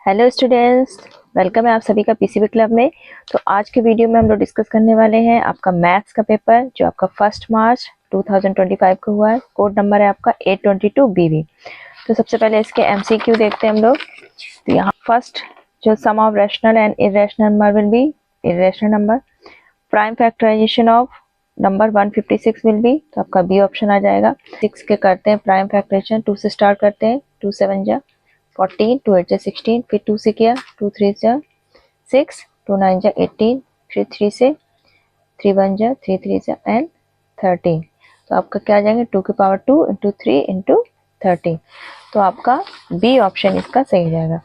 Hello students, welcome है आप सभी का पीसीबी क्लब में। तो आज के वीडियो में हम लोग डिस्कस करने वाले हैं आपका मैथ्स का पेपर जो आपका 1 मार्च 2025 को हुआ है। कोड नंबर है आपका 822 BB। तो सबसे पहले इसके एमसीक्यू देखते हैं हम लोग। तो यहाँ फर्स्ट जो sum of rational and irrational number will be irrational number. Prime factorisation of number 156 will be, तो आपका बी ऑप्शन आ जाएगा। 6 के करते हैं प्राइम फैक्टराइजेशन, 2 से स्टार्ट करते हैं। 2 7 जा 14, 2 8 जा 16, फिर 2 से किया 2 3 जा 6, 2 9 जा 18, फिर 3 से 3 1 जा 3 3 जा एंड 13। तो आपका क्या आ जाएगा 2 की पावर 2 इंटू 3 इंटू 13। तो आपका बी ऑप्शन इसका सही हो जाएगा।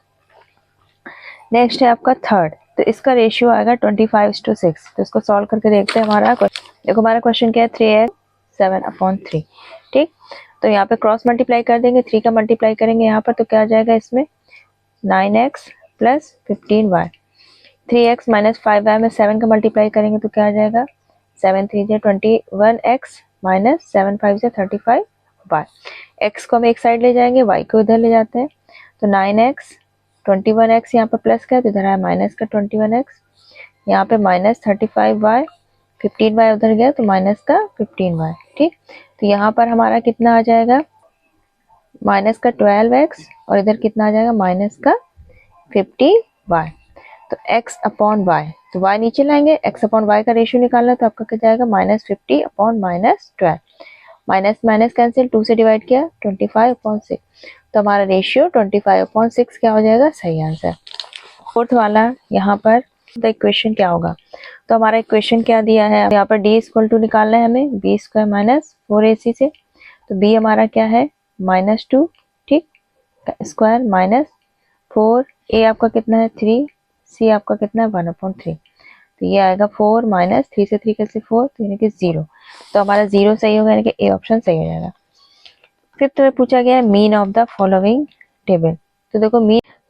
नेक्स्ट है आपका थर्ड, तो इसका रेशियो आएगा 25:6। तो इसको सॉल्व करके देखते हैं। देखो हमारा क्वेश्चन क्या है 3x 7/3। ठीक, तो यहाँ पे क्रॉस मल्टीप्लाई कर देंगे, 3 का मल्टीप्लाई करेंगे यहाँ पर, तो क्या आ जाएगा इसमें 9x plus 15y। 3x minus 5y में 7 का मल्टीप्लाई करेंगे तो क्या आ जाएगा 7 3 जा 21x माइनस 7 5 जा 35y। x को हम एक साइड ले जाएंगे, y को इधर ले जाते हैं। तो 9x 21x यहाँ पर प्लस का है तो इधर आया माइनस का 21x, यहाँ पे माइनस 35y, 15y उधर गया तो माइनस का 15y। ठीक, तो यहाँ पर हमारा कितना आ जाएगा माइनस का 12x और इधर कितना आ जाएगा माइनस का 50y। तो x अपॉन y, तो y नीचे लाएंगे, x अपॉन y का रेशियो निकालना, तो आपका क्या जाएगा -50 अपॉन -12। माइनस माइनस कैंसिल, 2 से डिवाइड किया 25/6। तो हमारा रेशियो 25/6 क्या हो जाएगा, सही आंसर। फोर्थ वाला यहाँ पर द इक्वेशन क्या होगा, तो हमारा इक्वेशन क्या दिया है यहाँ पर d = निकालना है हमें b² माइनस 4ac से। तो b हमारा क्या है -2, ठीक, स्क्वायर माइनस 4, a आपका कितना है 3, c आपका कितना है 1/3। तो ये आएगा 4 माइनस 3 से 3 कैसे 4, तो यानी कि 0। तो हमारा 0 सही होगा, यानी कि ए ऑप्शन सही हो जाएगा। फिफ्थ में पूछा गया है mean of the following table. तो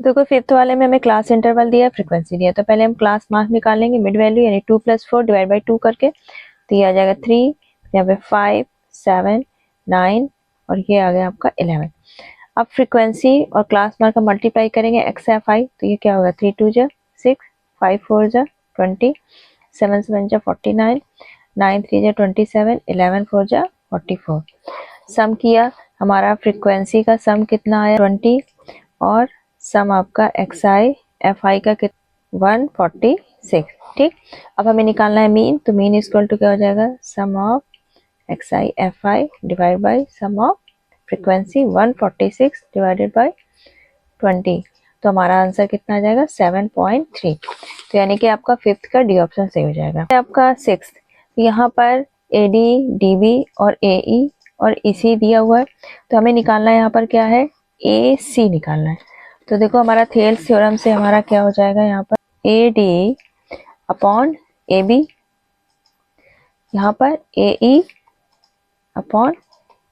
देखो फिफ्थ वाले में हमें क्लास इंटरवल दिया, फ्रीक्वेंसी दिया। तो पहले हम क्लास मार्क निकालेंगे, मिड वैल्यू यानी 2 + 4 डिवाइड बाई 2 करके। तो ये आ जाएगा 3, यहाँ पे 5 7 9 और ये आ गया आपका 11। अब फ्रीक्वेंसी और क्लास मार्क का मल्टीप्लाई करेंगे XFI, तो ये क्या होगा 3 2 जा 6, 5 4 जा 20, 7 7 जा 49, 9 3 जा 27, 11 4 जा 44। सम किया, हमारा फ्रीक्वेंसी का सम कितना आया 20 और सम आपका XI FI का 146। ठीक, अब हमें निकालना है मीन, तो मीन इक्वल टू क्या हो जाएगा sum of XI FI divide by sum of frequency 146 divided by 20। तो हमारा आंसर कितना आ जाएगा 7.3। तो यानी कि आपका फिफ्थ का डी ऑप्शन सही हो जाएगा। आपका सिक्स्थ, यहाँ पर AD DB और AE और EC दिया हुआ है, तो हमें निकालना है यहाँ पर क्या है AC निकालना है। तो देखो हमारा थेल्स थ्योरम से हमारा क्या हो जाएगा यहाँ पर AD अपॉन AB, यहाँ पर AE अपॉन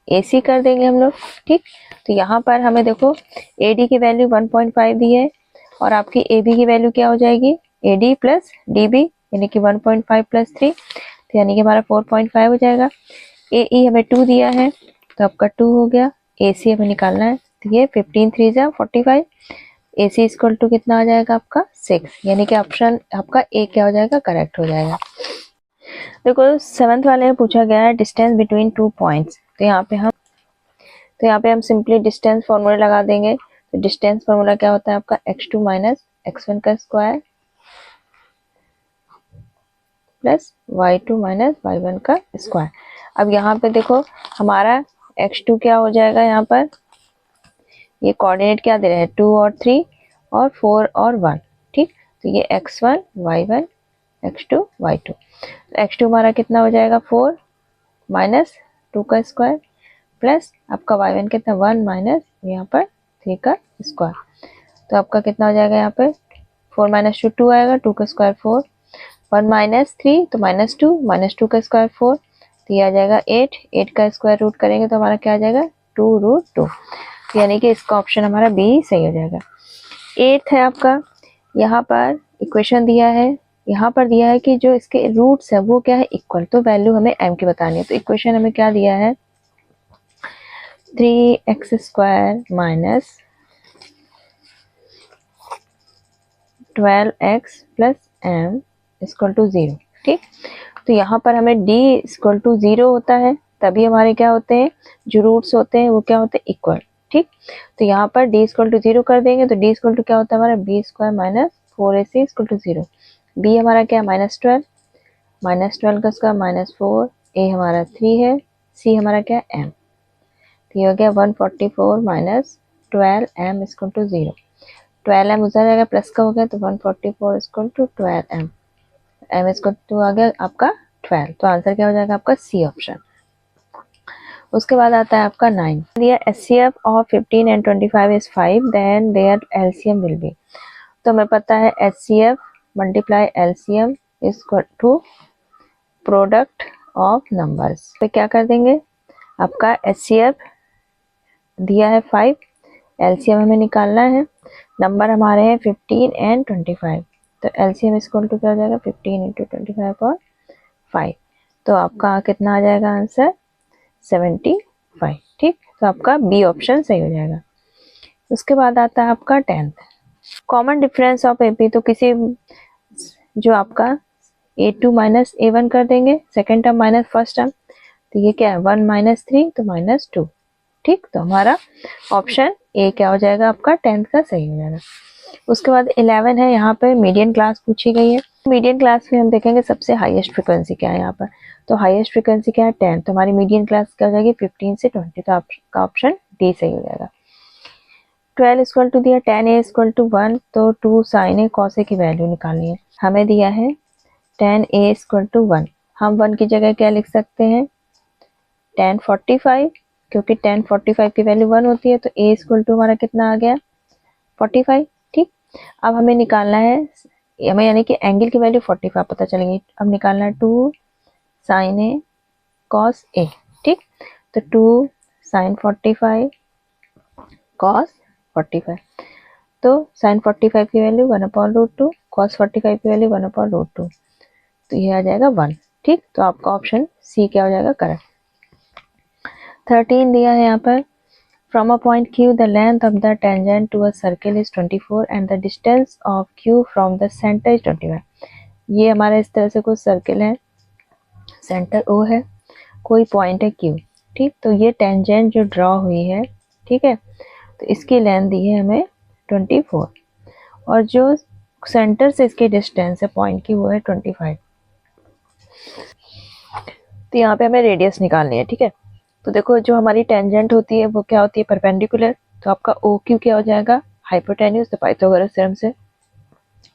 AC कर देंगे हम लोग। ठीक, तो यहाँ पर हमें देखो AD की वैल्यू 1.5 दी है और आपकी AB की वैल्यू क्या हो जाएगी AD प्लस DB यानी कि 1.5 + 3, तो यानी कि हमारा 4.5 हो जाएगा। AE हमें 2 दिया है तो आपका 2 हो गया। AC हमें निकालना है, तो ये 15 3 जा 45। AC = कितना आ जाएगा आपका 6, यानी कि ऑप्शन आपका ए क्या हो जाएगा करेक्ट हो जाएगा। देखो सेवंथ वाले में पूछा गया है डिस्टेंस बिटवीन 2 पॉइंट्स। तो यहाँ पे हम सिंपली डिस्टेंस फॉर्मूला लगा देंगे। तो डिस्टेंस फॉर्मूला क्या होता है आपका x2 माइनस x1 का square plus y2 minus y1 का स्क्वायर। अब यहाँ पे देखो हमारा x2 क्या हो जाएगा, यहाँ पर ये कोऑर्डिनेट क्या दे रहे हैं 2 और 3 और 4 और 1। ठीक, तो ये x1 y1 x2 y2। तो x2 हमारा कितना हो जाएगा 4 माइनस 2 का स्क्वायर प्लस आपका y1 कितना 1 माइनस यहाँ पर 3 का स्क्वायर। तो आपका कितना हो जाएगा यहाँ पे 4 माइनस 2 2 आएगा, 2 का स्क्वायर 4, 1 माइनस 3 तो माइनस 2 का स्क्वायर 4, तो ये आ जाएगा 8, 8 का स्क्वायर रूट करेंगे तो हमारा क्या आ जाएगा 2√2। तो यानी कि इसका ऑप्शन हमारा बी सही हो जाएगा। 8th है आपका, यहाँ पर इक्वेशन दिया है, यहाँ पर दिया है कि जो इसके रूट्स है वो क्या है इक्वल, तो वैल्यू हमें m की बतानी है। तो इक्वेशन हमें क्या दिया है 3x² minus 12x plus m equal to 0। ठीक, तो यहाँ पर हमें d इक्वल टू 0 होता है, तभी हमारे क्या होते हैं, जो रूट्स होते हैं वो क्या होते हैं, इक्वल। ठीक, तो यहाँ पर d इक्वल टू 0 कर देंगे तो d इक्वल टू क्या होता है हमारा, b square minus 4ac equal to 0। b हमारा क्या है, -12, -12 का स्क्वायर -4, a हमारा 3 है, c हमारा क्या है, m। तो ये हो गया 144 minus 12m equal to 0। 12m उधर जाएगा, प्लस का हो गया तो 144 equal to 12m, m equal to आ गया आपका 12। तो आंसर क्या हो जाएगा आपका, सी ऑप्शन। उसके बाद आता है आपका 9, दिया HCF of 15 and 25 is 5, then there LCM will be. तो हमें पता है HCF multiply LCM is equal to product of numbers. तो क्या कर देंगे, आपका HCF दिया है 5, LCM हमें निकालना है, नंबर हमारे हैं 15 एंड 25, तो LCM इक्वल टू क्या हो जाएगा, 15 इंटू 25 और 5। तो आपका कितना आ जाएगा आंसर, 75। ठीक, तो आपका बी ऑप्शन सही हो जाएगा। उसके बाद आता है आपका 10th, common difference of AP। तो किसी जो आपका A2 माइनस A1 कर देंगे, second term minus first term, तो ये क्या है 1 माइनस 3 तो -2। ठीक, तो हमारा ऑप्शन ए क्या हो जाएगा आपका 10th का सही हो जाएगा। उसके बाद 11 है, यहाँ पे मीडियन क्लास पूछी गई है। मीडियन क्लास में हम देखेंगे सबसे हाईएस्ट फ्रीक्वेंसी क्या है यहाँ पर, तो हाईएस्ट फ्रीक्वेंसी क्या है 10, तो हमारी मीडियन क्लास क्या हो जाएगी 15 से 20, तो आपका ऑप्शन डी सही हो जाएगा। 12 इक्वल टू दिया 10a इक्वल टू 1, तो 2 sin a cos a की वैल्यू निकालनी है। हमें दिया है 10a इक्वल टू 1, हम 1 की जगह क्या लिख सकते हैं 1045, क्योंकि 1045 की वैल्यू 1 होती है, तो a इक्वल टू हमारा कितना आ गया 45। ठीक, अब हमें निकालना है, हमें यानी कि एंगल की वैल्यू 45 पता चलेगी। अब निकालना है 2 sin a cos a। ठीक, तो 2 sin 45 cos 45, तो sin 45 की वैल्यू 1/√2, cos 45 की वैल्यू 1/√2, तो ये आ जाएगा 1। ठीक, तो आपका ऑप्शन सी क्या हो जाएगा करेक्ट। 13 दिया है यहाँ पर, from a point Q the length of the tangent to a circle is 24 and the distance of Q from the center is 21। ये हमारा इस तरह से कोई सर्किल है, सेंटर O है, कोई पॉइंट है Q। ठीक, तो ये टेंजेंट जो ड्रॉ हुई है, ठीक है, तो इसकी लेंथ दी है हमें 24 और जो सेंटर से इसके डिस्टेंस है पॉइंट की वो है 25। तो यहाँ पे हमें रेडियस निकालनी है। ठीक है, तो देखो जो हमारी टेंजेंट होती है वो क्या होती है परपेंडिकुलर, तो आपका OQ क्या हो जाएगा हाइपोटेन्यूज, तो पाइथागोरस थ्योरम से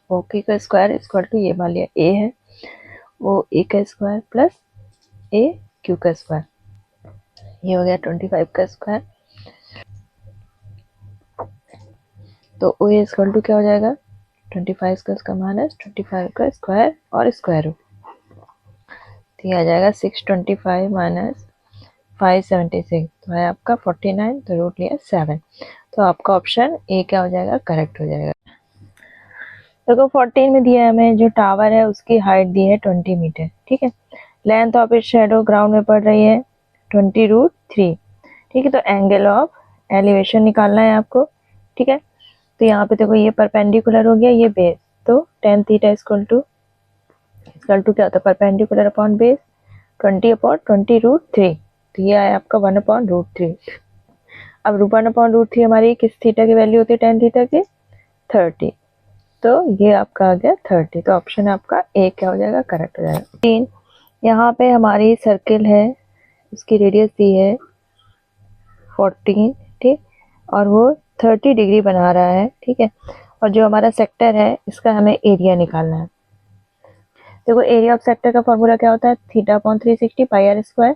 OQ का स्क्वायर इक्वल टू, ये मान लिया A है, वो A का स्क्वायर प्लस AQ का स्क्वायर, ये हो गया 25 का स्क्वायर, तो OA इक्वल टू क्या हो जाएगा 25 का स्क्वायर माइनस 25 का स्क्वायर और स्क्वायर रूट, तो ये आ जाएगा 625 माइनस 576, तो है आपका 49, तो रूट लिया 7, तो आपका ऑप्शन ए क्या हो जाएगा करेक्ट हो जाएगा। देखो 14 में दिया है हमें जो टावर है उसकी हाइट दी है 20 मीटर। ठीक है, length of it shadow ground में पड़ रही है 20√3। ठीक है, तो एंगल ऑफ एलिवेशन निकालना है आपको। ठीक है, तो यहाँ पे देखो ये परपेंडिकुलर हो गया, ये बेस, तो tan थीटा इक्वल टू क्या होता है परपेंडिकुलर अपॉन बेस 20/20√3, तो ये आया आपका 1/√3। अब 1/√3 हमारी किस थीटा की वैल्यू होती है tan थीटा की 30, तो ये आपका आ गया 30, तो ऑप्शन आपका ए क्या हो जाएगा करेक्ट हो जाएगा। 3, यहाँ पे हमारी सर्किल है, उसकी रेडियस दी है 14, ठीक, और वो 30 डिग्री बना रहा है। ठीक है, और जो हमारा सेक्टर है इसका हमें एरिया निकालना है। देखो एरिया ऑफ सेक्टर का फॉर्मूला क्या होता है θ/360 πr²,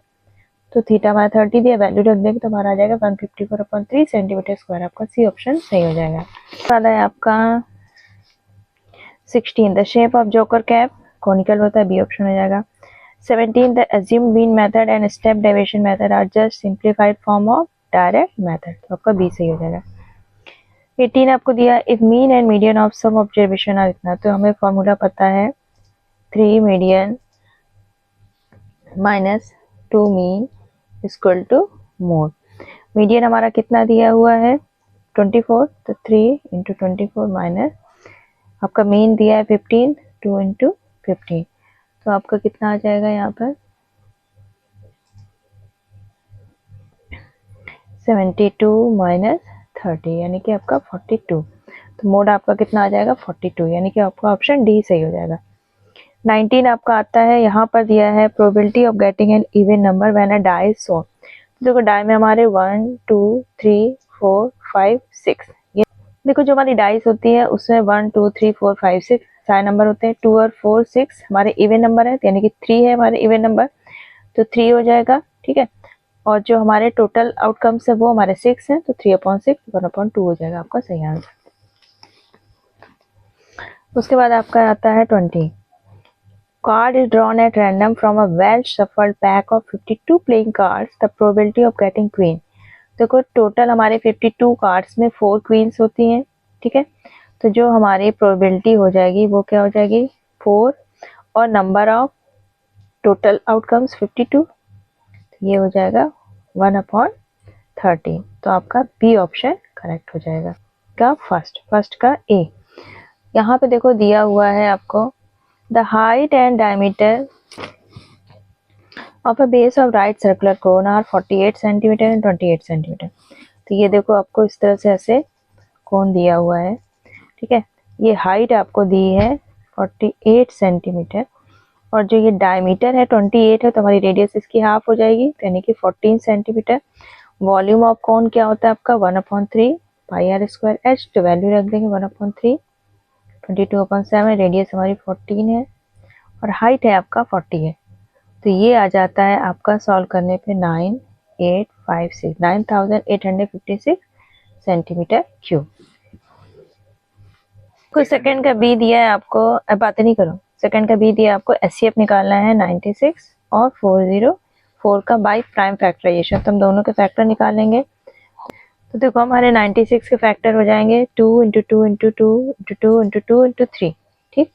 तो थीटा हमारा 30 दिया, वैल्यू रख देंगे तो हमारा आ जाएगा 154/3 सेंटीमीटर स्क्वायर, आपका सी ऑप्शन सही हो जाएगा। वाला है आपका 16, the shape of joker cap conical होता है, बी ऑप्शन हो जाएगा। 17, the assumed mean method and step deviation method are just simplified form of direct method, तो आपका बी सही हो जाएगा। 18 आपको दिया if mean and median of some observation are इतना, तो हमें फॉर्मूला पता है 3 median minus 2 mean equal to mode. Median हमारा कितना दिया हुआ है 24, तो 3 इंटू 24 माइनस आपका मीन दिया है 15, 2 इंटू 15, तो आपका कितना आ जाएगा यहाँ पर 72 माइनस 30 यानी कि आपका 42। तो मोड आपका कितना आ जाएगा 42, यानी कि आपका ऑप्शन डी सही हो जाएगा। 19 आपका आता है, यहाँ पर दिया है probability of getting an even number when a die is सोन। देखो डाई में हमारे 1 2 3 4 5 6, ये देखो जो हमारी डाइस होती है उसमें 1 2 3 4 5 6 सारे नंबर होते हैं। 2 और 4 6 हमारे इवन नंबर है, यानी कि 3 है हमारे इवन नंबर, तो 3 हो जाएगा। ठीक है, और जो हमारे टोटल आउटकम्स है वो हमारे 6 हैं, तो 3/6 1/2 हो जाएगा आपका सही आंसर। उसके बाद आपका आता है 20। Card is drawn at random from a well shuffled pack of 52 playing cards. The probability of getting queen. देखो टोटल हमारे 52 कार्ड्स में 4 क्वींस होती हैं। ठीक है, तो जो हमारी प्रोबेबिलिटी हो जाएगी वो क्या हो जाएगी 4, और नंबर ऑफ टोटल आउटकम्स 52, ये हो जाएगा 1/30। तो आपका बी ऑप्शन करेक्ट हो जाएगा। का फर्स्ट का ए। यहाँ पे देखो दिया हुआ है आपको the height and diameter of a base of right circular cone are 48 centimetre and 28 centimetre. तो ये देखो आपको इस तरह से ऐसे कोन दिया हुआ है। ठीक है, ये हाइट आपको दी है 48 सेंटीमीटर, और जो ये डायमीटर है 28 है, तो हमारी रेडियस इसकी हाफ हो जाएगी, यानी कि 14 सेंटीमीटर। वॉल्यूम ऑफ कोन क्या होता है आपका 1/3 पाई आर स्क्वायर एच, तो वैल्यू रख देंगे 1/3, 22/7, रेडियस हमारी 14 है और हाइट है आपका 40 है। तो ये आ जाता है आपका सॉल्व करने पे 9856 सेंटीमीटर क्यूब। कुछ सेकंड का बी दिया है आपको, अब बातें नहीं करो, सेकंड का बी दिया है आपको, एचसीएफ निकालना है 96 और 404 का बाई प्राइम फैक्टराइजेशन, तो हम दोनों के फैक्टर निकाल लेंगे। तो देखो हमारे 96 के फैक्टर हो जाएंगे 2 into 2 into 2 into 2 into 2 into 3। ठीक,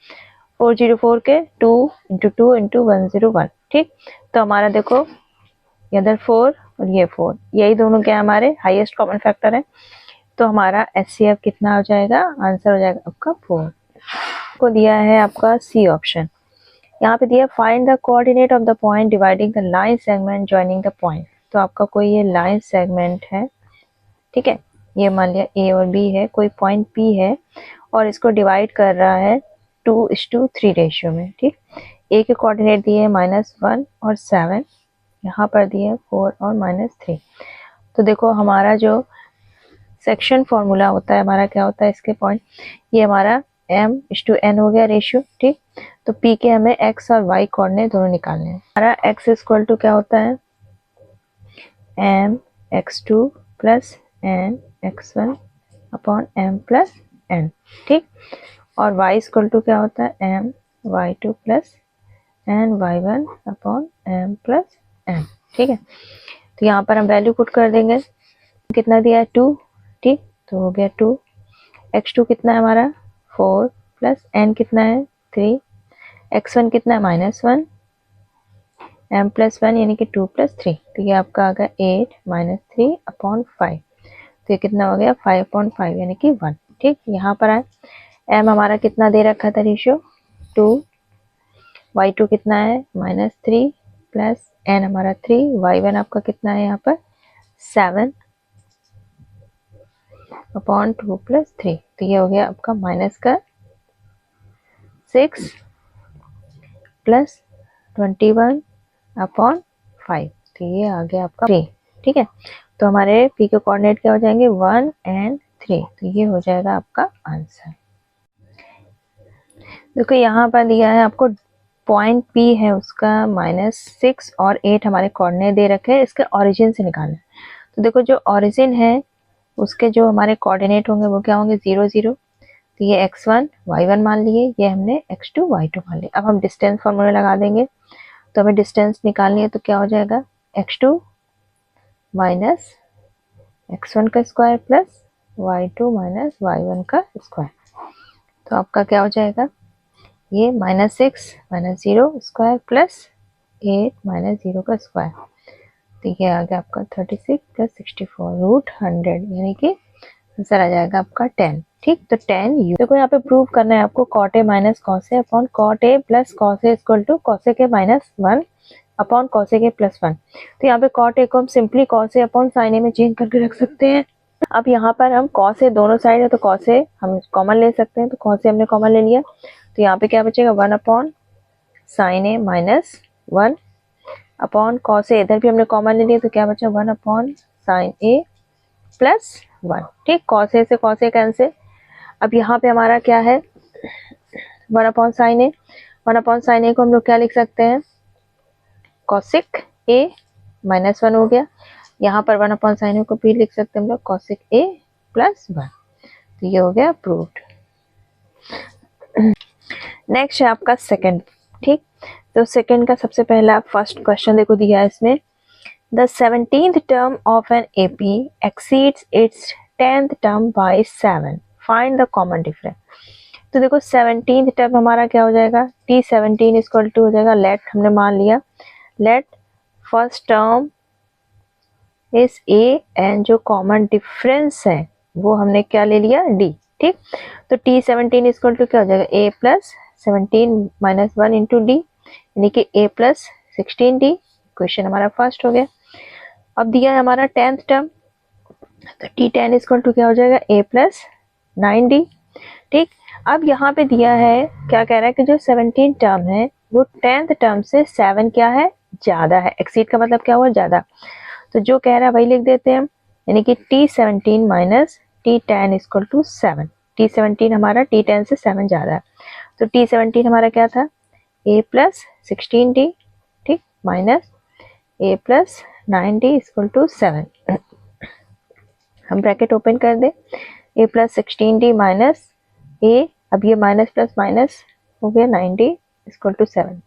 404 के 2 इंटू 2 इंटू 101। ठीक, तो हमारा देखो इधर 4 और ये 4, यही दोनों क्या हमारे हाईएस्ट कॉमन फैक्टर है, तो हमारा एचसीएफ कितना हो जाएगा, आंसर हो जाएगा आपका 4। को दिया है आपका सी ऑप्शन। यहाँ पे दिया find the coordinate of the point dividing the line segment joining the point. तो आपका कोई ये लाइन सेगमेंट है, ठीक है, ये मान लिया ए और बी है, कोई पॉइंट पी है और इसको डिवाइड कर रहा है 2:3 रेशियो में। ठीक, ए के कोऑर्डिनेट दिए -1 और 7, यहाँ पर दिए 4 और -3। तो देखो हमारा जो सेक्शन फॉर्मूला होता है हमारा क्या होता है इसके पॉइंट, ये हमारा m/n हो गया रेशियो। ठीक, तो p के हमें x और y कोऑर्डिनेट दोनों निकालने हैं। हमारा x इक्वल टू क्या होता है m(x2) plus n x1 upon m plus n। ठीक, और y इक्वल टू क्या होता है m(y2) plus n y1 upon m plus n। ठीक है, तो यहाँ पर हम वैल्यू पुट कर देंगे, कितना दिया है 2। ठीक, तो हो गया 2, x2 कितना है हमारा 4 प्लस n कितना है 3, x1 कितना है -1, m प्लस 1 यानी कि 2 प्लस 3, तो ये आपका आ गया 8 -3 अपॉन 5, तो ये कितना हो गया 5/5 यानी कि 1। ठीक, यहाँ पर आए m हमारा कितना दे रखा था रेशियो 2, y2 कितना है -3 प्लस n हमारा 3, y1 आपका कितना है यहाँ पर 7 अपॉन 2 प्लस 3, तो ये हो गया आपका -6 प्लस 21 अपॉन 5, तो ये आ गया आपका 3। ठीक है, तो हमारे p के कोऑर्डिनेट क्या हो जाएंगे 1 और 3, तो ये हो जाएगा आपका आंसर। देखो यहाँ पर दिया है आपको पॉइंट p है उसका -6 और 8 हमारे कोऑर्डिनेट दे रखे हैं, इसके ओरिजिन से निकालना है। तो देखो जो ओरिजिन है उसके जो हमारे कोऑर्डिनेट होंगे वो क्या होंगे 0 0, तो ये x1 y1 मान लिए, ये हमने x2 y2 मान लिया। अब हम डिस्टेंस फॉर्मूला लगा देंगे, तो हमें डिस्टेंस निकालनी है, तो क्या हो जाएगा x2 माइनस x1 का square plus y2 minus y1 का स्क्वायर, तो आपका क्या हो जाएगा ये -6 -0 स्क्वायर प्लस 8 -0 का स्क्वायर, तो ये आ गया आपका 36 + 64 √100 यानी कि आंसर आ जाएगा आपका 10। ठीक, तो 10 u। देखो यहाँ पे प्रूव करना है आपको cot a minus cos a upon cot a plus cos a equal to cos a के माइनस 1 अपॉन cos a के प्लस 1। तो यहाँ पे cot a को हम simply cos a upon sin a में चेंज करके रख सकते हैं। अब यहाँ पर हम cos a दोनों साइड है तो cos a हम कॉमन ले सकते हैं, तो cos a हमने कॉमन ले लिया, तो यहाँ पे क्या बचेगा 1 upon sin a minus 1 upon cos a, इधर भी हमने कॉमन ले लिया तो क्या बचा 1 अपॉन sin a प्लस 1। ठीक, cos a से cos a कैंसिल। अब यहाँ पे हमारा क्या है 1 upon sin a, 1 upon sin a को हम लोग क्या लिख सकते हैं cosic a माइनस 1 हो गया। यहाँ पर 1 अपॉन sin a को भी लिख सकते हैं हम लोग cosic a प्लस 1। तो ये हो गया प्रूव्ड। नेक्स्ट है आपका सेकंड। ठीक, तो सेकंड का सबसे पहला फर्स्ट क्वेश्चन देखो दिया है इसमें, the 17th term of an AP exceeds its 10th term by 7, find the common difference। तो देखो 17th टर्म हमारा क्या हो जाएगा T17 इक्वल टू हो जाएगा, लेट हमने मान लिया let first term is A and जो कॉमन डिफरेंस है वो हमने क्या ले लिया D। ठीक, तो T17 इक्वल टू क्या हो जाएगा A plus 17 minus 1 into D, यानी कि A प्लस 16D। क्वेश्चन हमारा फर्स्ट हो गया। अब दिया है हमारा 10th टर्म, तो T10 इक्वल टू क्या हो जाएगा A प्लस 9D। ठीक, अब यहाँ पे दिया है क्या कह रहा है कि जो 17 टर्म है वो 10th टर्म से 7 क्या है ज्यादा है। एक्सीड का मतलब क्या हुआ ज्यादा, तो जो कह रहा है वही लिख देते हैं हम, यानी कि T17 minus T10 equal to 7। T17 हमारा T10 से 7 ज्यादा है, तो T17 हमारा क्या था A प्लस 16D। ठीक, minus A plus 9D equal to 7। हम ब्रैकेट ओपन कर दे, A plus 16D minus A, अब ये माइनस प्लस माइनस हो गया 9D इक्वल टू 7,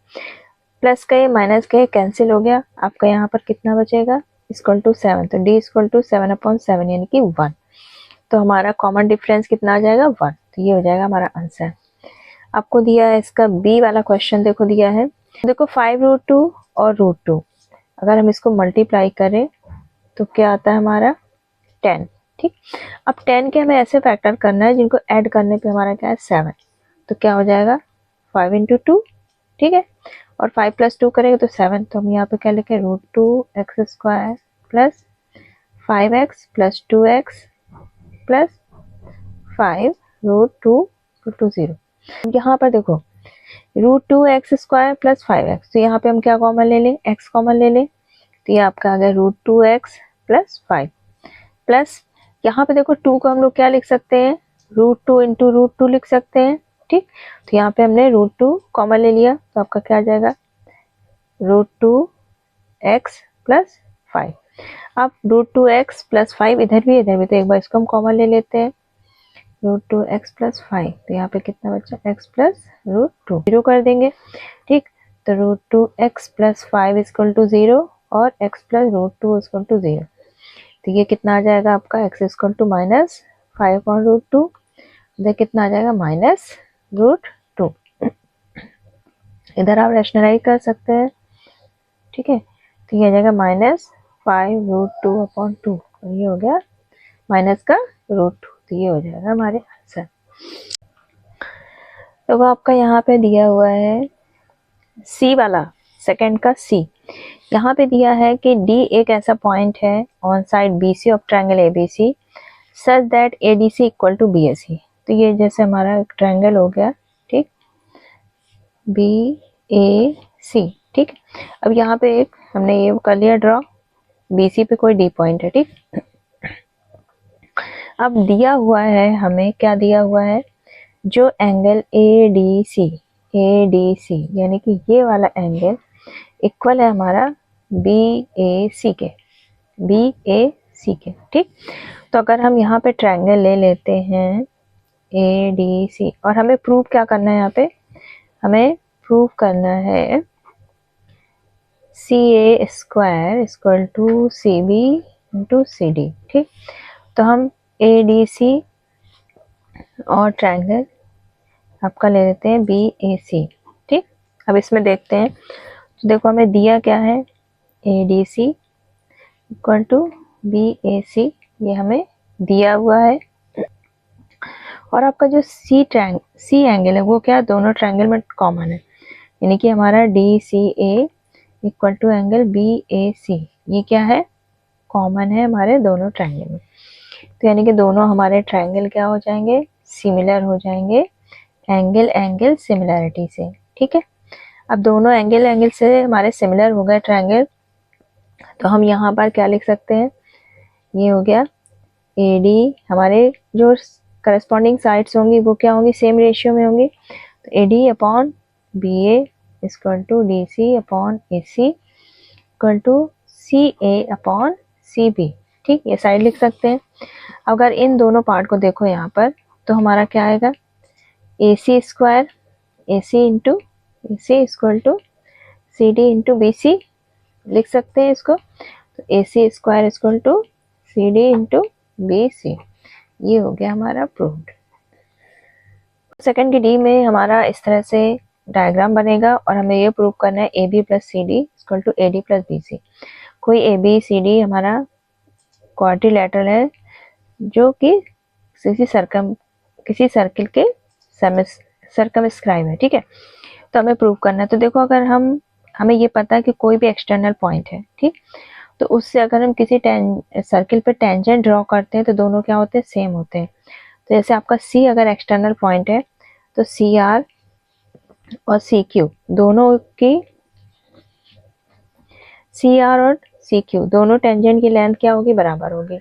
प्लस का ये माइनस का ये कैंसिल हो गया, आपका यहाँ पर कितना बचेगा इक्वल टू 7, तो D इक्वल टू 7 अपॉन 7 यानी कि 1। तो हमारा कॉमन डिफरेंस कितना आ जाएगा 1, तो ये हो जाएगा हमारा आंसर। आपको दिया है इसका बी वाला क्वेश्चन, देखो दिया है, देखो 5√2 और √2 अगर हम इसको मल्टीप्लाई करें तो क्या आता है हमारा 10। ठीक, अब 10 के हमें ऐसे फैक्टर करना है जिनको ऐड करने पे हमारा क्या है 7, तो क्या हो जाएगा 5 इंटू 2। ठीक है, और 5 प्लस 2 करेंगे तो 7, तो हम यहाँ पे क्या लिखे √2x² plus 5x plus 2x plus 5√2 0। यहाँ पर देखो √2x² प्लस 5x, तो यहाँ पे हम क्या कॉमन ले लें x कॉमन ले लें, तो ये आपका आ गया √2x प्लस 5 प्लस यहाँ पे देखो 2 को हम लोग क्या लिख सकते हैं √2 इंटू √2 लिख सकते हैं। ठीक, तो यहाँ पे हमने √2 कॉमन ले लिया, तो आपका क्या आ जाएगा √2x प्लस 5। अब √2x प्लस 5 इधर भी तो एक बार इसको हम कॉमन ले लेते हैं √2x प्लस 5, तो यहाँ पे कितना बचा x प्लस √2 0 कर देंगे। ठीक, तो √2x प्लस 5 इक्वल टू 0 और x प्लस √2 इक्वल टू 0, तो ये कितना आ जाएगा आपका x इक्वल टू माइनस 5/√2, इधर कितना आ जाएगा माइनस √2। इधर आप रैशनलाइज कर सकते हैं। ठीक है, तो ये आ जाएगा माइनस 5√2/2, और ये हो गया माइनस का √2, तो ये हो जाएगा हमारे आंसर। तो वो आपका यहाँ पे दिया हुआ है सी वाला, सेकंड का सी। यहाँ पे दिया है कि D एक ऐसा पॉइंट है on side BC of triangle ABC such that ADC equal to BAC। तो ये जैसे हमारा एक ट्रायंगल हो गया, ठीक, BAC। ठीक, अब यहाँ पे एक हमने ये कर लिया ड्रॉ, BC पे कोई D पॉइंट है। ठीक, अब दिया हुआ है हमें क्या दिया हुआ है, जो एंगल ADC यानी कि ये वाला एंगल इक्वल है हमारा BAC के। ठीक, तो अगर हम यहाँ पे ट्रायंगल ले लेते हैं ADC, और हमें प्रूव क्या करना है, यहाँ पे हमें प्रूव करना है CA² equal to CB into CD। ठीक, तो हम ADC और ट्रायंगल आपका ले लेते हैं BAC। ठीक, अब इसमें देखते हैं, तो देखो हमें दिया क्या है ADC इक्वल टू BAC, ये हमें दिया हुआ है। और आपका जो सी एंगल है वो क्या है, दोनों ट्रायंगल में कॉमन है, यानी कि हमारा DCA equal to angle BAC, ये क्या है, कॉमन है हमारे दोनों ट्रायंगल में। तो यानी कि दोनों हमारे ट्रायंगल क्या हो जाएंगे, सिमिलर हो जाएंगे एंगल एंगल सिमिलैरिटी से। ठीक है, अब दोनों एंगल से हमारे सिमिलर हो गए ट्रायंगल, तो हम यहाँ पर क्या लिख सकते हैं, ये हो गया AD, हमारे जो करस्पॉन्डिंग साइड्स होंगी वो क्या होंगी, सेम रेशियो में होंगी, तो AD upon BA equal to DC upon AC equal to CA upon CB। ठीक, ये साइड लिख सकते हैं। अगर इन दोनों पार्ट को देखो यहाँ पर, तो हमारा क्या आएगा, AC square, AC into AC equal to CD into BC लिख सकते हैं इसको, तो AC square equal to CD into BC, ये हो गया हमारा प्रूव्ड। सेकंड की डी में हमारा इस तरह से डायग्राम बनेगा और हमें ये प्रूव करना है AB plus CD equal to AD plus BC। कोई ABCD हमारा क्वाड्रिलेटरल है जो कि किसी सर्किल के सर्कमस्क्राइब है। ठीक है, तो हमें प्रूव करना है। तो देखो, अगर हमें ये पता है कि कोई भी एक्सटर्नल पॉइंट है, ठीक, तो उससे अगर हम किसी सर्किल पे टेंजेंट ड्रॉ करते हैं तो दोनों क्या होते हैं, सेम होते हैं। तो जैसे आपका C अगर एक्सटर्नल पॉइंट है तो CR और CQ दोनों की, CR और CQ दोनों टेंजेंट की लेंथ क्या होगी, बराबर होगी।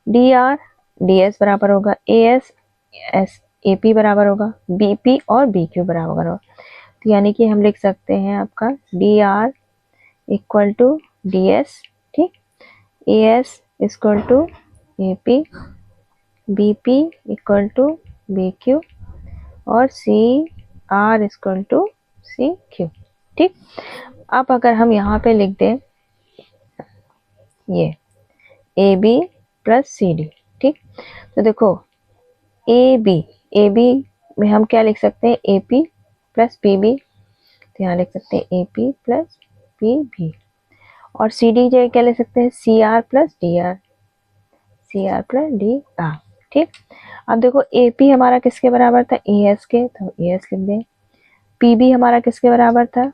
DR DS बराबर होगा, AS AP बराबर होगा, BP और BQ बराबर होगा। तो यानी कि हम लिख सकते हैं आपका DR इक्वल टू DS, ठीक, AS equal to AP, BP equal to BQ और CR इक्वल टू CQ। ठीक, अब अगर हम यहाँ पे लिख दें ये AB प्लस CD, ठीक, तो देखो AB में हम क्या लिख सकते हैं, AP प्लस PB, तो यहाँ लिख सकते हैं AP प्लस PB, और CD जो क्या लिख सकते हैं, CR plus DR, CR plus DR। ठीक, अब देखो AP हमारा किसके बराबर था, AS के, तो AS लिख दें। PB हमारा किसके बराबर था,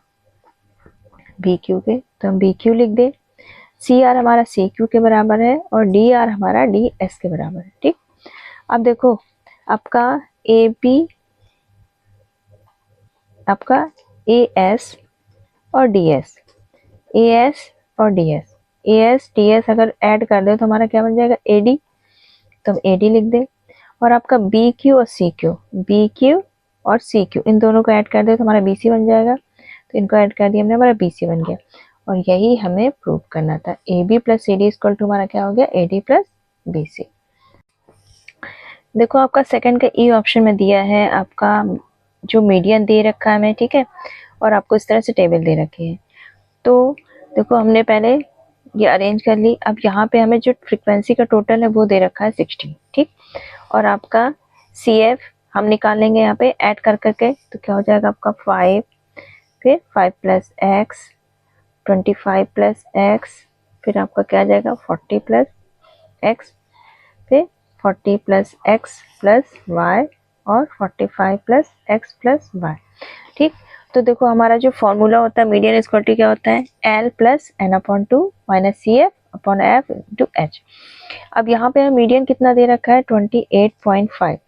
BQ के, तो हम BQ लिख दें। CR हमारा CQ के बराबर है और DR हमारा DS के बराबर है। ठीक, अब देखो आपका AB, आपका AS और DS, AS और DS, AS DS अगर ऐड कर दे तो हमारा क्या बन जाएगा, AD, तो हम AD लिख दें। और आपका BQ और CQ, BQ और CQ इन दोनों को ऐड कर दे तो हमारा BC बन जाएगा, तो इनको ऐड कर दिया हमने, हमारा BC बन गया। और यही हमें प्रूव करना था, AB plus CD equal to हमारा क्या हो गया, AD प्लस BC। देखो आपका सेकंड का E ऑप्शन में दिया है आपका जो मीडियन दे रखा है हमें, ठीक है, और आपको इस तरह से टेबल दे रखी है। तो देखो हमने पहले ये अरेंज कर ली। अब यहाँ पे हमें जो फ्रीक्वेंसी का टोटल है वो दे रखा है 60, ठीक, और आपका CF हम निकालेंगे यहाँ पे ऐड कर करके, तो क्या हो जाएगा आपका 5, फिर 5 प्लस एक्स, 25 प्लस एक्स, फिर आपका क्या आ जाएगा 40 प्लस एक्स, फिर 40 प्लस एक्स प्लस वाई और 45 प्लस एक्स प्लस वाई। ठीक, तो देखो हमारा जो फॉर्मूला होता है मीडियन स्क्वायर क्या होता है, L plus n upon 2 minus CF upon F into H। अब यहाँ पे मीडियन कितना दे रखा है 28.5,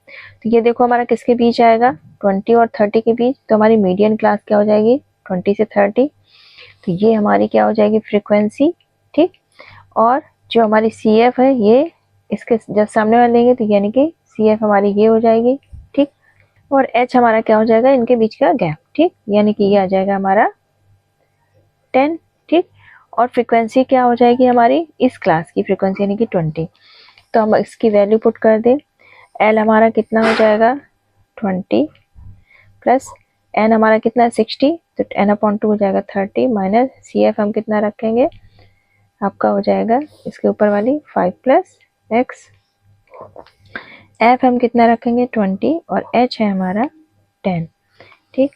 तो ये देखो हमारा किसके बीच आएगा 20 और 30 के बीच, तो हमारी मीडियन क्लास क्या हो जाएगी 20 से 30, तो ये हमारी क्या हो जाएगी फ्रीक्वेंसी। ठीक, और जो हमारी CF है ये इसके जब सामने वाले लेंगे तो यानी कि CF हमारी ये हो जाएगी। ठीक, और H हमारा क्या हो जाएगा इनके बीच का गैप। ठीक, यानी कि ये आ जाएगा हमारा 10। ठीक, और फ्रीक्वेंसी क्या हो जाएगी हमारी इस क्लास की फ्रीक्वेंसी यानी कि 20, तो हम इसकी वैल्यू पुट कर दें। L हमारा कितना हो जाएगा 20 प्लस n हमारा कितना है 60, तो n अपॉन 2 हो जाएगा 30 माइनस CF हम कितना रखेंगे आपका हो जाएगा इसके ऊपर वाली 5 प्लस एक्स, F हम कितना रखेंगे 20 और H है हमारा 10। ठीक,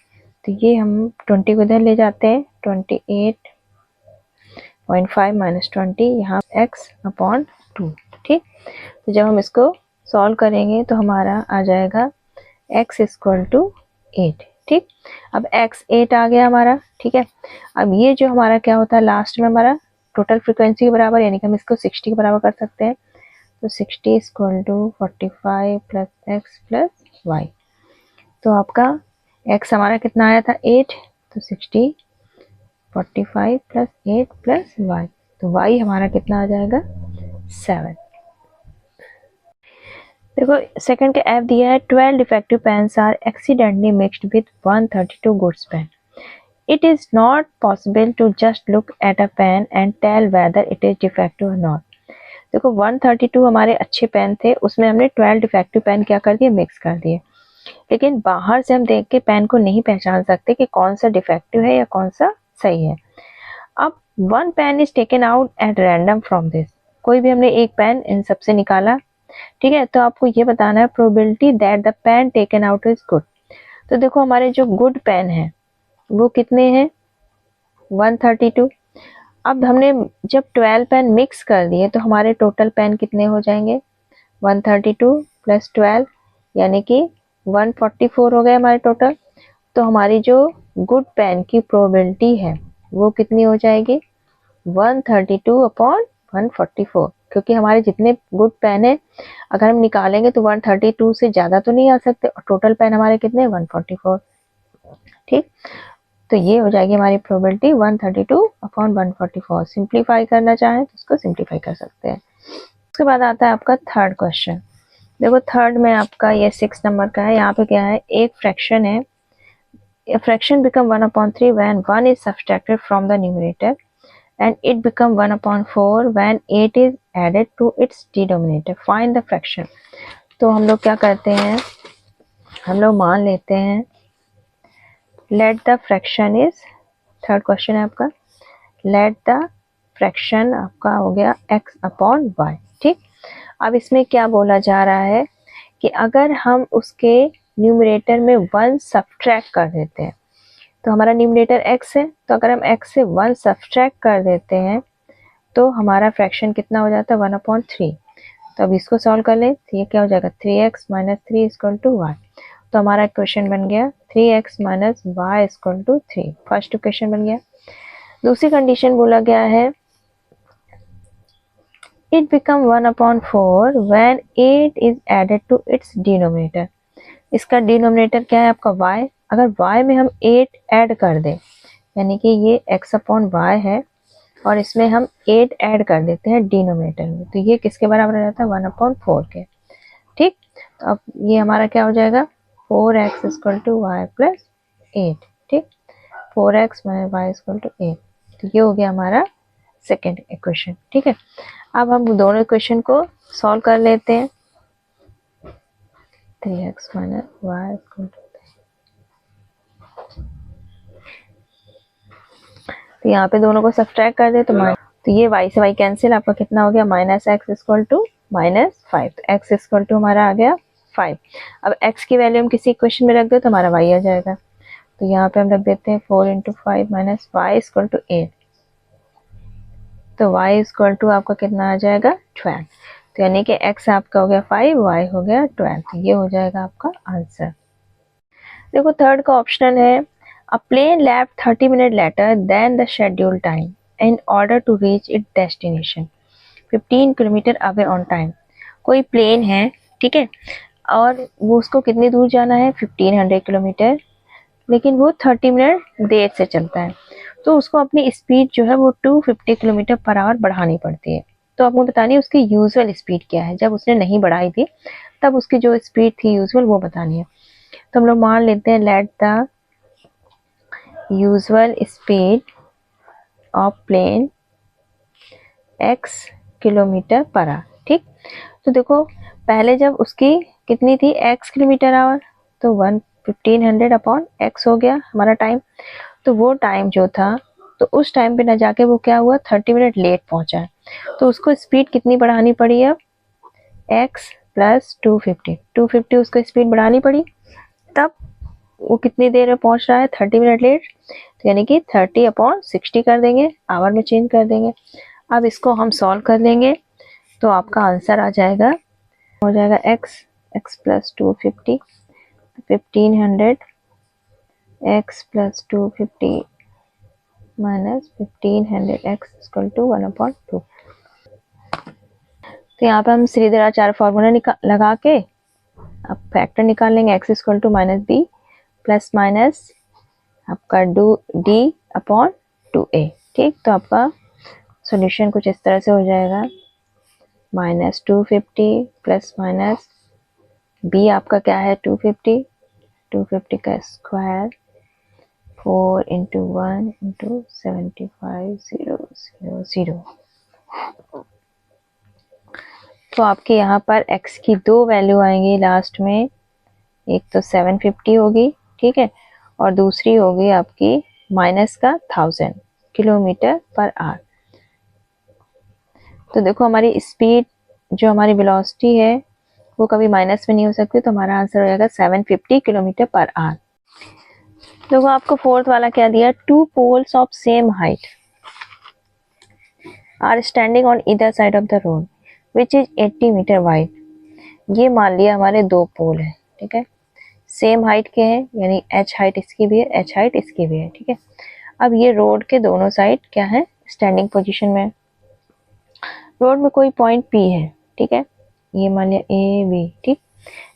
तो ये हम 20 को इधर ले जाते हैं, 28.5 माइनस 20 यहाँ x अपॉन 2। ठीक, तो जब हम इसको सॉल्व करेंगे तो हमारा आ जाएगा x इक्वल टू 8। ठीक, अब x 8 आ गया हमारा। ठीक है, अब ये जो हमारा क्या होता है लास्ट में हमारा टोटल फ्रीक्वेंसी के बराबर, यानी कि हम इसको 60 के बराबर कर सकते हैं। तो 60 equal to 45 plus x plus y. तो आपका x हमारा कितना आया था 8, तो 60 45 प्लस 8 प्लस वाई, तो y हमारा कितना आ जाएगा 7। देखो सेकंड के एफ दिया है 12 defective pens are accidentally mixed with 132 goods pen. It is not possible to just look at a pen and tell whether it is defective और नॉट। देखो 132 हमारे अच्छे पेन थे, उसमें हमने 12 डिफेक्टिव पेन क्या कर दिए, मिक्स कर दिए। लेकिन बाहर से हम देख के पेन को नहीं पहचान सकते कि कौन सा डिफेक्टिव है या कौन सा सही है। अब one pen is taken out at random from this, कोई भी हमने एक पेन इन सबसे निकाला। ठीक है, तो आपको ये बताना है probability that the pen taken out is good. तो देखो हमारे जो गुड पेन है वो कितने हैं 132। अब हमने जब 12 पेन मिक्स कर दिए तो हमारे टोटल पेन कितने हो जाएंगे 132 प्लस 12 यानी कि 144 हो गए हमारे टोटल। तो हमारी जो गुड पेन की प्रोबेबिलिटी है वो कितनी हो जाएगी 132 अपॉन 144, क्योंकि हमारे जितने गुड पेन है अगर हम निकालेंगे तो 132 से ज़्यादा तो नहीं आ सकते, और टोटल पेन हमारे कितने 144। ठीक, तो ये हो जाएगी हमारी प्रोबेबिलिटी 132 अपॉन 144। सिंप्लीफाई करना चाहें तो इसको सिंप्लीफाई कर सकते हैं। उसके बाद आता है आपका थर्ड क्वेश्चन। देखो थर्ड में आपका ये 6 नंबर का है। यहाँ पे क्या है, एक फ्रैक्शन है, a fraction become 1/3 when 1 is subtracted from the numerator and it become 1/4 when 8 is added to its denominator. Find the fraction. तो हम लोग क्या करते हैं, हम लोग मान लेते हैं let the fraction is, third question है आपका, let the fraction आपका हो गया x upon y। ठीक, अब इसमें क्या बोला जा रहा है कि अगर हम उसके न्यूमरेटर में 1 सब्ट्रैक्ट कर देते हैं, तो हमारा न्यूमरेटर x है, तो अगर हम x से 1 सब्ट्रैक्ट कर देते हैं तो हमारा फ्रैक्शन कितना हो जाता है 1/3। तो अब इसको सॉल्व कर ले तो ये क्या हो जाएगा 3x minus 3 equal to y। तो हमारा क्वेश्चन बन गया 3x minus y equal to 3। First question बन गया। दूसरी कंडीशन बोला गया है it become 1/4 when 8 is added to its denominator। इसका डिनोमिनेटर क्या है आपका y, अगर y में हम 8 ऐड कर दें यानी कि ये x अपॉन y है और इसमें हम 8 ऐड कर देते हैं डिनोमिनेटर में, तो ये किसके बराबर आ जाता है 1/4 के। ठीक, तो अब ये हमारा क्या हो जाएगा 4x equal to Y plus 8। ठीक, 4x minus y equal to 8, तो ये हो गया हमारा सेकेंड इक्वेशन। ठीक है, अब हम दोनों इक्वेशन को सॉल्व कर लेते हैं। 3x minus y equal to, तो यहाँ पे दोनों को सब्ट्रैक्ट कर दे तो ये y से y कैंसिल, आपका कितना हो गया minus x equal to minus 5। तो x इक्वल टू हमारा आ गया 5। अब x की वैल्यू हम किसी इक्वेशन में रख दो तो हमारा y आ जाएगा, तो यहाँ पे हम रख देते हैं 4 into 5 minus y equal to 8। तो y इक्वल टू आपका कितना आ जाएगा 12। तो यानी कि x आपका हो गया 5, y हो गया 12, तो ये हो जाएगा आपका आंसर। देखो थर्ड का ऑप्शन है A plane left 30 minutes later than the scheduled time in order to reach its destination 15 kilometre away on time। कोई प्लेन है, ठीक है, और वो उसको कितनी दूर जाना है 1500 किलोमीटर, लेकिन वो 30 मिनट देर से चलता है, तो उसको अपनी स्पीड जो है वो 250 किलोमीटर पर आवर बढ़ानी पड़ती है। तो आपको बतानी है उसकी यूजुअल स्पीड क्या है, जब उसने नहीं बढ़ाई थी तब उसकी जो स्पीड थी यूजुअल वो बतानी है। तो हम लोग मान लेते हैं let the usual speed of plane x kilometre per hour. ठीक, तो देखो पहले जब उसकी कितनी थी x किलोमीटर आवर, तो 1500 अपॉन x हो गया हमारा टाइम। तो वो टाइम जो था तो उस टाइम पे न जाके वो क्या हुआ 30 मिनट लेट पहुंचा है, तो उसको स्पीड कितनी बढ़ानी पड़ी अब x प्लस 250 उसको स्पीड बढ़ानी पड़ी, तब वो कितनी देर में पहुंच रहा है 30 मिनट लेट, तो यानी कि 30 अपॉन 60 कर देंगे, आवर में चेंज कर देंगे। अब इसको हम सॉल्व कर लेंगे तो आपका आंसर आ जाएगा हो जाएगा x plus 250, 1500 x plus 250 minus 1500 x equal to 1/2। तो यहाँ पे हम सीधे फार्मूला लगा के अब फैक्टर निकाल लेंगे। x equal to minus B plus minus आपका d अपॉन 2a। ठीक, तो आपका सॉल्यूशन कुछ इस तरह से हो जाएगा, माइनस 250 प्लस माइनस b आपका क्या है 250, 250 का स्क्वायर 4 इंटू 1 इंटू 75000। तो आपके यहाँ पर x की दो वैल्यू आएंगी लास्ट में, एक तो 750 होगी, ठीक है, और दूसरी होगी आपकी माइनस का 1000 किलोमीटर पर आवर। तो देखो हमारी स्पीड जो हमारी वेलोसिटी है वो कभी माइनस में नहीं हो सकती, तो हमारा आंसर हो जाएगा 750 किलोमीटर पर आवर। देखो आपको फोर्थ वाला क्या दिया, two poles of same height are standing on either side of the road which is 80 metre wide. ये मान लिया हमारे दो पोल है, ठीक है, सेम हाइट के हैं, यानी h हाइट इसकी भी है, h हाइट इसकी भी है, ठीक है। अब ये रोड के दोनों साइड क्या है, स्टैंडिंग पोजीशन में। रोड में कोई पॉइंट P है, ठीक है, ये मान लिया A B, ठीक,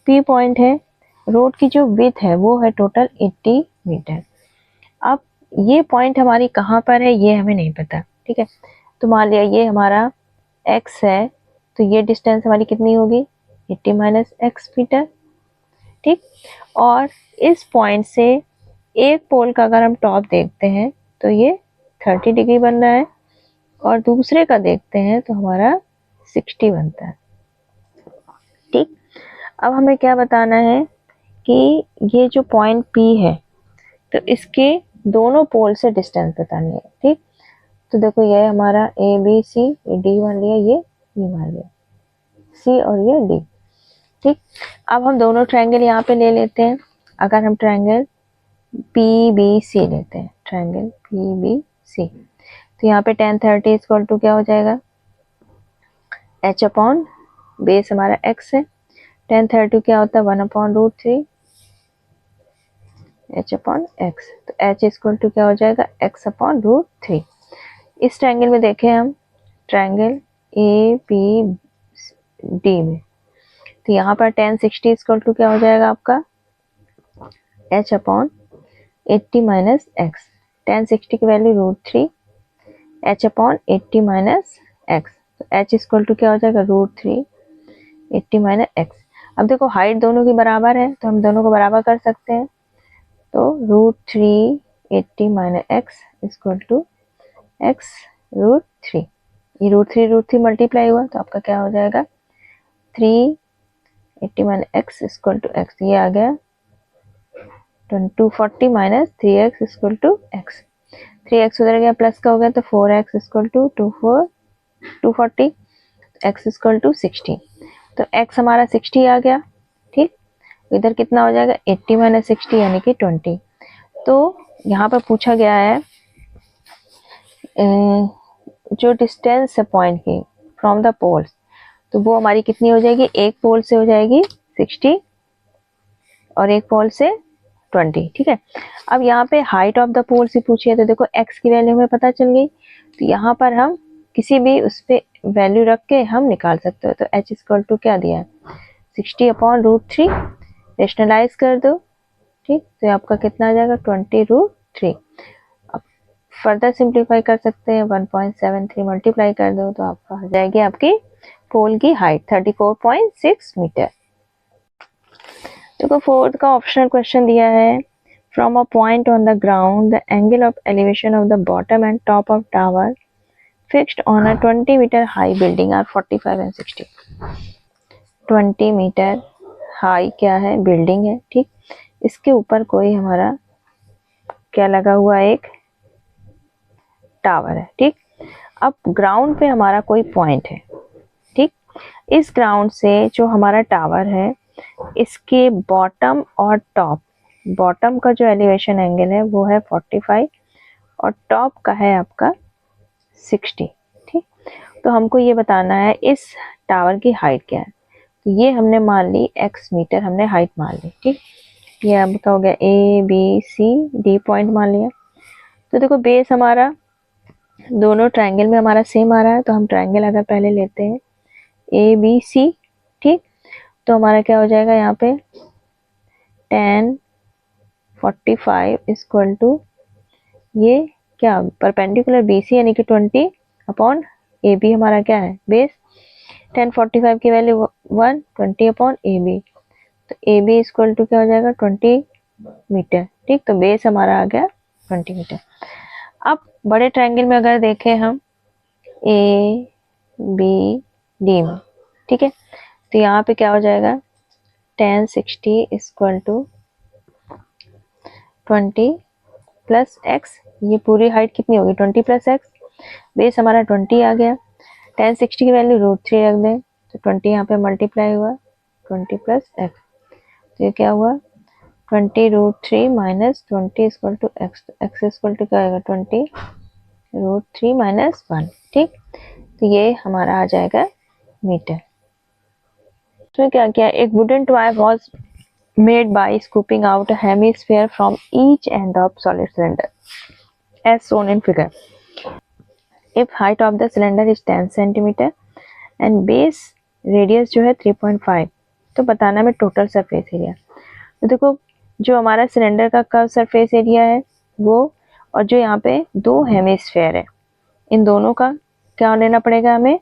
P पॉइंट है। रोड की जो विड्थ है वो है टोटल 80 मीटर। अब ये पॉइंट हमारी कहाँ पर है ये हमें नहीं पता, ठीक है। तो मान लिया ये हमारा x है, तो ये डिस्टेंस हमारी कितनी होगी 80 माइनस x मीटर, ठीक। और इस पॉइंट से एक पोल का अगर हम टॉप देखते हैं तो ये 30 डिग्री बन रहा है, और दूसरे का देखते हैं तो हमारा 60 बनता है, ठीक। अब हमें क्या बताना है कि ये जो पॉइंट P है तो इसके दोनों पोल से डिस्टेंस बतानी है, ठीक। तो देखो ये हमारा A B C, ये D मान लिया, ये E मान लिया, C और ये D, ठीक। अब हम दोनों ट्रायंगल यहाँ पे ले लेते हैं। अगर हम ट्रायंगल PBC लेते हैं, ट्रायंगल PBC, तो यहाँ पे tan 30 इक्वल टू क्या हो जाएगा, h अपॉन बेस हमारा x है, tan 30 क्या होता है 1/√3 h अपॉन x, तो h इक्वल टू क्या हो जाएगा x अपॉन √3। इस ट्रायंगल में देखें हम, ट्रायंगल APD में, तो यहाँ पर tan 60 इक्वल टू क्या हो जाएगा आपका h upon 80 minus x, tan 60 की value √3 h upon 80 minus x, तो h इक्वल टू क्या हो जाएगा √3 80 माइनस x। अब देखो हाइट दोनों की बराबर है तो हम दोनों को बराबर कर सकते हैं, तो √3 80 minus x equal to x √3, ये √3 मल्टीप्लाई हुआ तो आपका क्या हो जाएगा 380 minus x equal to x, ये आ गया 240 minus 3x equal to x, 3x उधर गया प्लस का हो गया तो 4x equal to 240, x equal to 60, तो x हमारा 60 आ गया, ठीक। इधर कितना हो जाएगा 80 माइनस 60 यानी कि 20। तो यहाँ पर पूछा गया है जो डिस्टेंस है पॉइंट की फ्रॉम द पोल्स, तो वो हमारी कितनी हो जाएगी, एक पोल से हो जाएगी 60 और एक पोल से 20, ठीक है। अब यहाँ पे हाइट ऑफ द पोल से पूछिए तो देखो x की वैल्यू हमें पता चल गई, तो यहाँ पर हम किसी भी उस पे वैल्यू रख के हम निकाल सकते हो। तो h इक्वल टू क्या दिया है 60 अपॉन √3, रेशनलाइज कर दो, ठीक, तो आपका कितना आ जाएगा 20√3। अब फर्दर सिंप्लीफाई कर सकते हैं, 1.73 मल्टीप्लाई कर दो तो आपका हो जाएगी आपकी पोल की हाइट 34.6 मीटर। देखो फोर्थ का ऑप्शनल क्वेश्चन दिया है, from a point on the ground the angle of elevation of the bottom and top of tower fixed on a 20 metre high building are 45 and 60। 20 metre high क्या है, building है, ठीक, इसके ऊपर कोई हमारा क्या लगा हुआ एक टावर है, ठीक। अब ग्राउंड पे हमारा कोई पॉइंट है, ठीक, इस ग्राउंड से जो हमारा टावर है इसके बॉटम और टॉप, बॉटम का जो एलिवेशन एंगल है वो है 45 और टॉप का है आपका 60, ठीक। तो हमको ये बताना है इस टावर की हाइट क्या है, ये हमने मान ली x मीटर, हमने हाइट मान ली। ठीक, ये आपका हो गया A B C D point मान लिया। तो देखो बेस हमारा दोनों ट्रायंगल में हमारा सेम आ रहा है, तो हम ट्रायंगल अगर पहले लेते हैं ABC, ठीक, तो हमारा क्या हो जाएगा यहाँ पे tan 45 इक्वल टू ये क्या परपेंडिकुलर BC यानी कि 20 अपॉन AB हमारा क्या है बेस। tan 45 की वैल्यू 1, 20 अपॉन AB, तो AB इक्वल टू क्या हो जाएगा 20 मीटर। ठीक, तो बेस हमारा आ गया 20 मीटर। अब बड़े ट्रायंगल में अगर देखें हम ABD में, ठीक है, तो यहाँ पे क्या हो जाएगा tan 60 equal to 20 plus x, ये पूरी हाइट कितनी होगी 20 प्लस x, बेस हमारा 20 आ गया। tan 60 की वैल्यू √3 रख दें, तो 20 यहाँ पे मल्टीप्लाई हुआ 20 प्लस x, तो ये क्या हुआ 20 √3 माइनस 20 इक्वल टू x, तो x इक्वल टू क्या आएगा 20 √3 माइनस 1। ठीक, तो ये हमारा आ जाएगा मीटर। तो क्या किया, एक wooden toy was made by scooping out a hemisphere from each end of solid cylinder as shown in figure. If height of the cylinder is 10 cm and base radius जो है 3.5, तो बताना में टोटल सरफेस एरिया। तो देखो जो हमारा cylinder का कर्व सरफेस एरिया है वो, और जो यहाँ पे दो हेमिस्फेयर है, इन दोनों का क्या लेना पड़ेगा हमें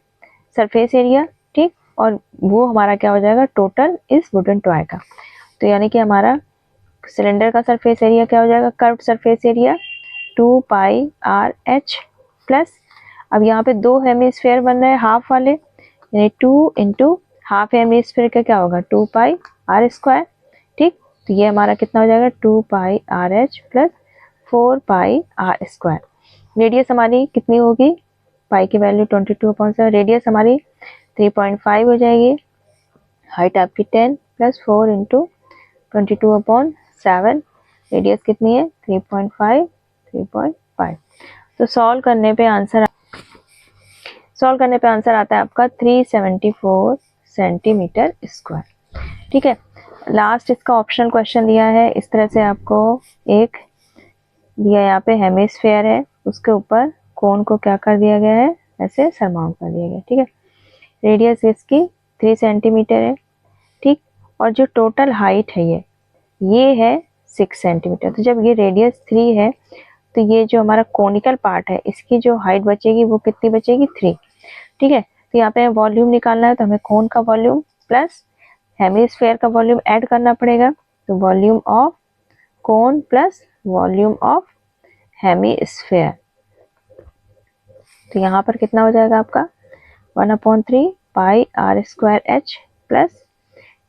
सरफेस एरिया। ठीक, और वो हमारा क्या हो जाएगा टोटल इस वुडन टॉय का। तो यानी कि हमारा सिलेंडर का सरफेस एरिया क्या हो जाएगा curved surface area 2πRh plus, अब यहाँ पे दो हेमिस्फेयर बन रहे हैं हाफ वाले, यानी 2 इंटू हाफ हेमिस्फेयर का क्या होगा 2πr²। ठीक, तो ये हमारा कितना हो जाएगा 2πRh प्लस 4πr²। रेडियस हमारी कितनी होगी, पाई की वैल्यू 22/7, रेडियस हमारी 3.5 हो जाएगी, हाइट आपकी 10 प्लस 4 इंटू 22/7, रेडियस कितनी है 3.5, 3.5। तो सॉल्व करने पे आंसर आता है आपका 374 सेंटीमीटर स्क्वायर। ठीक है, लास्ट इसका ऑप्शनल क्वेश्चन दिया है इस तरह से, आपको एक दिया यहाँ पे हेमिस्फेयर है, उसके ऊपर कोन को क्या कर दिया गया है ऐसे सरमाउंट कर दिया गया। ठीक है, रेडियस इसकी 3 सेंटीमीटर है। ठीक, और जो टोटल हाइट है ये है 6 सेंटीमीटर। तो जब ये रेडियस 3 है तो ये जो हमारा कोनिकल पार्ट है इसकी जो हाइट बचेगी वो कितनी बचेगी 3। ठीक है, तो यहाँ पे वॉल्यूम निकालना है, तो हमें कोन का वॉल्यूम प्लस हेमिस्फेयर का वॉल्यूम ऐड करना पड़ेगा। तो volume of cone plus volume of hemisphere, तो यहाँ पर कितना हो जाएगा आपका 1/3πr² प्लस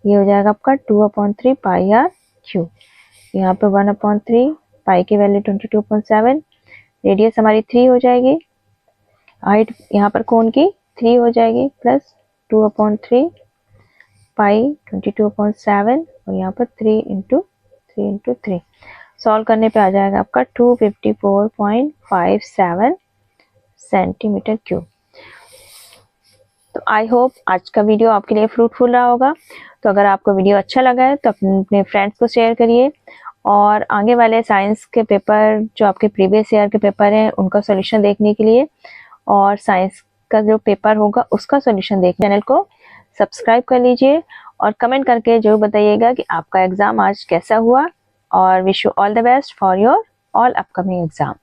ये हो जाएगा आपका 2/3πr³। यहाँ पे 1/3 पाई की वैल्यू 22/7, रेडियस हमारी 3 हो जाएगी, हाइट यहाँ पर कोन की 3 हो जाएगी, प्लस 2/3 पाई 22/7, और यहाँ पर 3 इंटू 3। सॉल्व करने पे आ जाएगा आपका 254.57 सेंटीमीटर क्यूब। तो आई होप आज का वीडियो आपके लिए फ्रूटफुल रहा होगा। तो अगर आपको वीडियो अच्छा लगा है तो अपने फ्रेंड्स को शेयर करिए, और आगे वाले साइंस के पेपर जो आपके प्रीवियस ईयर के पेपर हैं उनका सॉल्यूशन देखने के लिए, और साइंस का जो पेपर होगा उसका सॉल्यूशन देखने चैनल को सब्सक्राइब कर लीजिए, और कमेंट करके जरूर बताइएगा कि आपका एग्ज़ाम आज कैसा हुआ, और wish you all the best for your all upcoming exam.